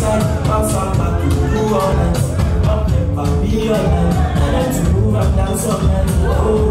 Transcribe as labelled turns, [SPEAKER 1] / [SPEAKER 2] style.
[SPEAKER 1] side, bounce and back, you do all night. Up never be all night. I like to move and dance all night. Oh.